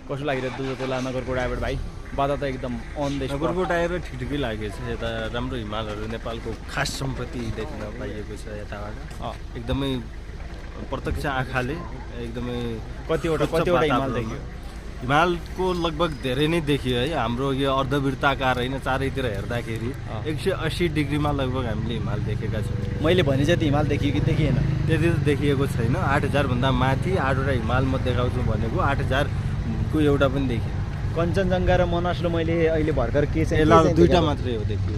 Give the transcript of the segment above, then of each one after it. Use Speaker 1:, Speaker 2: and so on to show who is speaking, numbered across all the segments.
Speaker 1: कसो लागिरहेको दुधो तोला नगरकोट आएबाट भाइ बाधा त एकदम अन द स्पट
Speaker 2: नगरकोट आएर ठिकै लागेको छ यता राम्रो हिमालहरू नेपालको खास सम्पत्ति देख्न पाइएको छ यताबाट एकदमै प्रत्यक्ष आँखाले एकदमै
Speaker 1: कतिवटा हिमाल देखियो
Speaker 2: हिमालको लगभग धेरै नै देखियो है हाम्रो यो अर्धवृत्ताकार होइन चारैतिर हेर्दाखेरि 180 डिग्रीमा लगभग हामीले हिमाल देखेका छौँ
Speaker 1: मैले भने जति हिमाल देखियो कि देखिएन
Speaker 2: त्यति त देखिएको छैन 8000 भन्दा माथि 8वटा हिमाल म देखाउँछु भनेको 8000 को एउटा पनि देखिएन
Speaker 1: कञ्चनजङ्घा र मनसलो मैले अहिले भर्खर के चाहिँ
Speaker 2: दुईटा मात्रै हो देखियो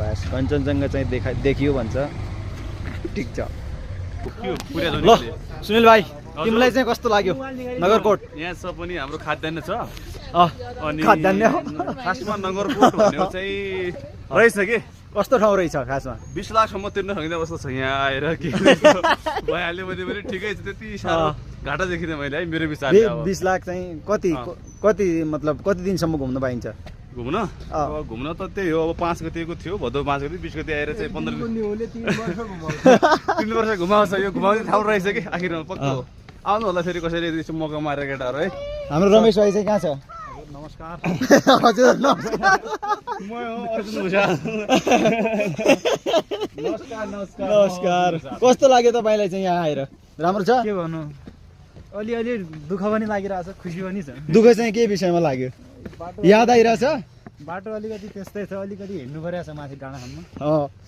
Speaker 1: बस कञ्चनजङ्घा चाहिँ देखियो भन्छ ठिक छ ल सुनिल भाइ तिमीलाई चाहिँ कस्तो लाग्यो नगरकोट
Speaker 3: यहाँ सब पनि हाम्रो खाद्यान्न छ
Speaker 1: अनि खाद्यान्न
Speaker 3: खासमा नगरकोट भनेको चाहिँ रहेछ के
Speaker 1: कस्तो ठाउँ रहेछ खासमा
Speaker 3: 20 लाखसम्म तिर्न सक्ने अवस्था छ यहाँ आएर के भइहाल्यो भने पनि ठिकै छ त्यति साह्रो घाटा देखिँदैन मैले है मेरो विचारले
Speaker 1: 20 लाख चाहिँ कति मतलब कति दिनसम्म घुम्न पाइन्छ
Speaker 3: घुम्न घुम्न त त्यही हो अब 5 गतिको थियो भदौ 5 गति 20 गति आएर चाहिँ 15 3 वर्ष घुमाउँछ यो घुमाउने ठाउँ रहेछ कि आखिरमा पक्का हो आउनु होला फेरि कसरी मौका मारेर केटाहरू है
Speaker 1: हाम्रो रमेश भाइ चाहिँ कहाँ छ
Speaker 3: नमस्कार
Speaker 1: हजुर नमस्कार
Speaker 3: म हो अर्जुन भुषाल
Speaker 1: नमस्कार कस्तो लाग्यो तपाईँलाई चाहिँ यहाँ आएर राम्रो छ
Speaker 4: के भन्नु अलि दुःख पनि लागिरहेछ खुसी पनि छ
Speaker 1: दुःख चाहिँ के विषयमा लाग्यो याद आइरहेछ
Speaker 4: बाटो अलिकति त्यस्तै छ अलिकति हिँड्नु परिरहेछ माथि डाँडासम्म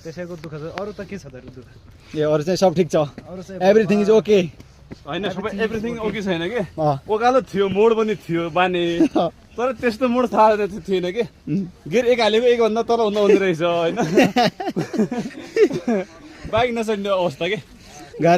Speaker 4: त्यसैको दुःख छ अरू त के छ त दुःख
Speaker 1: ए अरू चाहिँ सब ठिक छ
Speaker 4: अरू चाहिँ
Speaker 1: एभ्रिथिङ इज ओके
Speaker 3: होइन सबै एभ्रिथिङ ओके छैन कि ओकालो थियो मोड पनि थियो बाने तर त्यस्तो मोड थाहा थिएन कि गियर एक हालेको एक भन्दा तल हुँदा हुँदो रहेछ होइन बाइक नचढ्ने अवस्था के
Speaker 1: गाह्रो